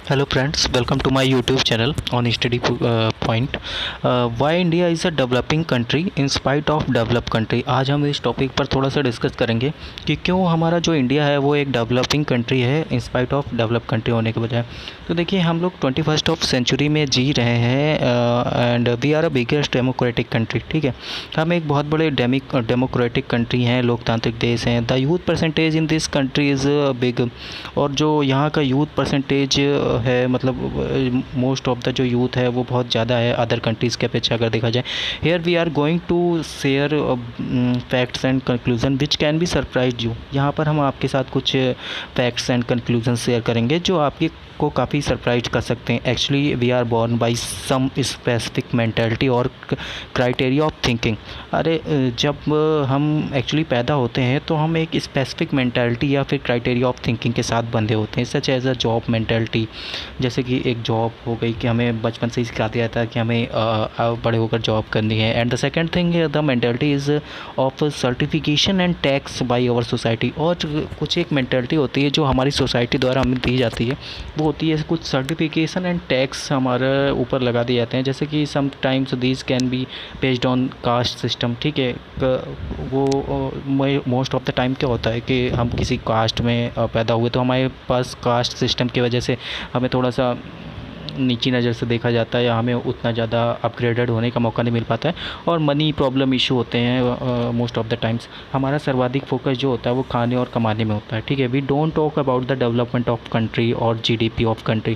Hello friends, welcome to my YouTube channel on Study Point. Why India is a developing country in spite of developed country. आज हम इस topic पर थोड़ा सा discuss करेंगे कि क्यों हमारा जो इंडिया है वो एक डेवलपिंग कंट्री है in spite of develop country होने के बजाय। तो देखिए हम लोग 21st ऑफ सेंचुरी में जी रहे हैं and we are a biggest democratic country. ठीक है, हम एक बहुत बड़े डेमोक्रेटिक कंट्री हैं, लोकतांत्रिक देश हैं। The youth percentage in this country is big, और जो यहाँ का यूथ परसेंटेज है, मतलब मोस्ट ऑफ द जो यूथ है वो बहुत ज़्यादा है अदर कंट्रीज़ के अपेक्षा अगर देखा जाए। Here we are going to share facts and conclusion which can be surprise you. यहाँ पर हम आपके साथ कुछ फैक्ट्स एंड कंक्लूजन शेयर करेंगे जो आपकी को काफ़ी सरप्राइज कर सकते हैं। Actually we are born by some specific mentality और क्राइटेरिया ऑफ थिंकिंग। अरे जब हम एक्चुअली पैदा होते हैं तो हम एक स्पेसिफिक मेंटालिटी या फिर क्राइटेरिया ऑफ थिंकिंग के साथ बंधे होते हैं, such as a job mentality. जैसे कि एक जॉब हो गई कि हमें बचपन से ही सिखा दिया जाता है कि हमें बड़े होकर जॉब करनी है। And the second thing the mentality is of certification and tax by our society. और कुछ एक मेंटालिटी होती है जो हमारी सोसाइटी द्वारा हमें दी जाती है, वो होती है कुछ सर्टिफिकेशन एंड टैक्स हमारे ऊपर लगा दिए जाते हैं। जैसे कि sometimes these can be based on caste system. ठीक है, वो मोस्ट ऑफ द टाइम क्या होता है कि हम किसी कास्ट में पैदा हुए तो हमारे पास कास्ट सिस्टम की वजह से हमें थोड़ा सा नीची नज़र से देखा जाता है या हमें उतना ज़्यादा अपग्रेडेड होने का मौका नहीं मिल पाता है, और मनी प्रॉब्लम इशू होते हैं मोस्ट ऑफ द टाइम्स। हमारा सर्वाधिक फोकस जो होता है वो खाने और कमाने में होता है। ठीक है, we don't talk about the development of country और GDP of country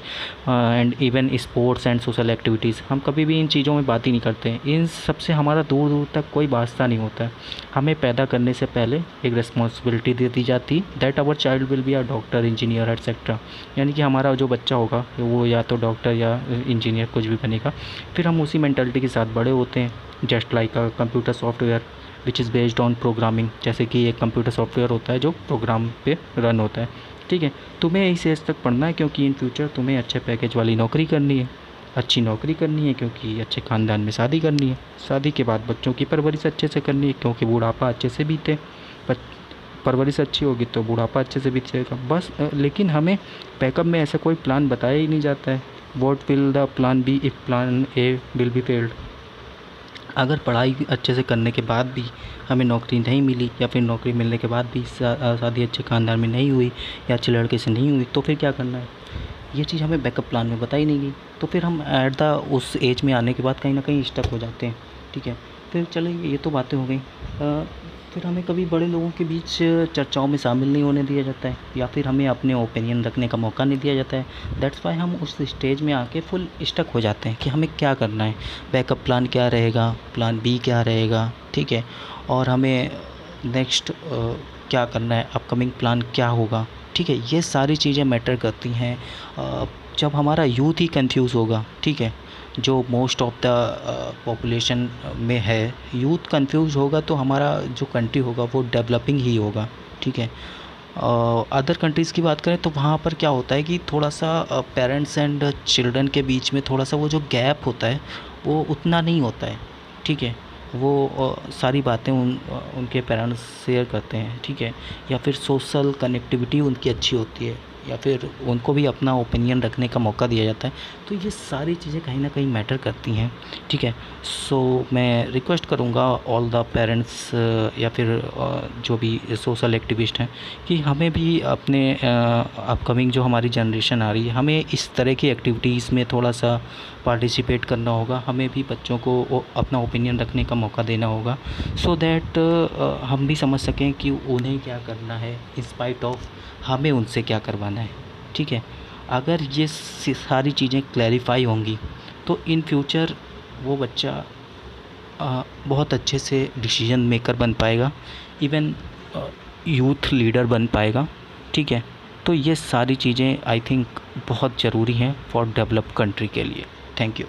and even sports and social activities. हम कभी भी इन चीज़ों में बात ही नहीं करते हैं। इन सबसे हमारा दूर दूर तक कोई वास्ता नहीं होता है। हमें पैदा करने से पहले एक रिस्पॉन्सिबिलिटी दे दी जाती that our child will be a doctor, engineer etcetera. यानी कि हमारा जो बच्चा होगा वो या तो डॉक्टर या इंजीनियर कुछ भी बनेगा। फिर हम उसी मेंटालिटी के साथ बड़े होते हैं, just like a computer software which is based on programming. जैसे कि एक कंप्यूटर सॉफ्टवेयर होता है जो प्रोग्राम पे रन होता है। ठीक है, तुम्हें इस एज तक पढ़ना है क्योंकि इन फ्यूचर तुम्हें अच्छे पैकेज वाली नौकरी करनी है, अच्छी नौकरी करनी है क्योंकि अच्छे ख़ानदान में शादी करनी है, शादी के बाद बच्चों की परवरिश अच्छे से करनी है क्योंकि बुढ़ापा अच्छे से बीते। परवरिश अच्छी होगी तो बुढ़ापा अच्छे से बीतेगा बस। लेकिन हमें बैकअप में ऐसा कोई प्लान बताया ही नहीं जाता है। What will the plan be if plan A will be failed. अगर पढ़ाई अच्छे से करने के बाद भी हमें नौकरी नहीं मिली या फिर नौकरी मिलने के बाद भी शादी अच्छे ख़ानदान में नहीं हुई या अच्छे लड़के से नहीं हुई तो फिर क्या करना है, ये चीज़ हमें बैकअप प्लान में बताई नहीं गई। तो फिर हम एट द उस एज में आने के बाद कहीं ना कहीं स्टक हो जाते हैं। ठीक है, फिर चलिए ये तो बातें हो गई। फिर हमें कभी बड़े लोगों के बीच चर्चाओं में शामिल नहीं होने दिया जाता है या फिर हमें अपने ओपिनियन रखने का मौका नहीं दिया जाता है। दैट्स वाई हम उस स्टेज में आके फुल स्टक हो जाते हैं कि हमें क्या करना है, बैकअप प्लान क्या रहेगा, प्लान बी क्या रहेगा। ठीक है, और हमें नेक्स्ट क्या करना है, अपकमिंग प्लान क्या होगा। ठीक है, ये सारी चीज़ें मैटर करती हैं जब हमारा यूथ ही कंफ्यूज होगा। ठीक है, जो मोस्ट ऑफ द पॉपुलेशन में है, यूथ कंफ्यूज होगा तो हमारा जो कंट्री होगा वो डेवलपिंग ही होगा। ठीक है, अदर कंट्रीज़ की बात करें तो वहाँ पर क्या होता है कि थोड़ा सा पेरेंट्स एंड चिल्ड्रन के बीच में थोड़ा सा वो जो गैप होता है वो उतना नहीं होता है। ठीक है, वो सारी बातें उनके पेरेंट्स शेयर करते हैं। ठीक है, या फिर सोशल कनेक्टिविटी उनकी अच्छी होती है या फिर उनको भी अपना ओपिनियन रखने का मौका दिया जाता है। तो ये सारी चीज़ें कहीं ना कहीं मैटर करती हैं। ठीक है, सो मैं रिक्वेस्ट करूँगा ऑल द पेरेंट्स या फिर जो भी सोशल एक्टिविस्ट हैं कि हमें भी अपने अपकमिंग जो हमारी जनरेशन आ रही है हमें इस तरह की एक्टिविटीज़ में थोड़ा सा पार्टिसिपेट करना होगा। हमें भी बच्चों को अपना ओपिनियन रखने का मौका देना होगा सो दैट हम भी समझ सकें कि उन्हें क्या करना है इन स्पाइट ऑफ हमें उनसे क्या करवाना है। ठीक है, अगर ये सारी चीज़ें क्लैरिफाई होंगी तो इन फ्यूचर वो बच्चा बहुत अच्छे से डिसीजन मेकर बन पाएगा, इवन यूथ लीडर बन पाएगा। ठीक है, तो ये सारी चीज़ें आई थिंक बहुत ज़रूरी हैं फॉर डेवलप कंट्री के लिए। Thank you.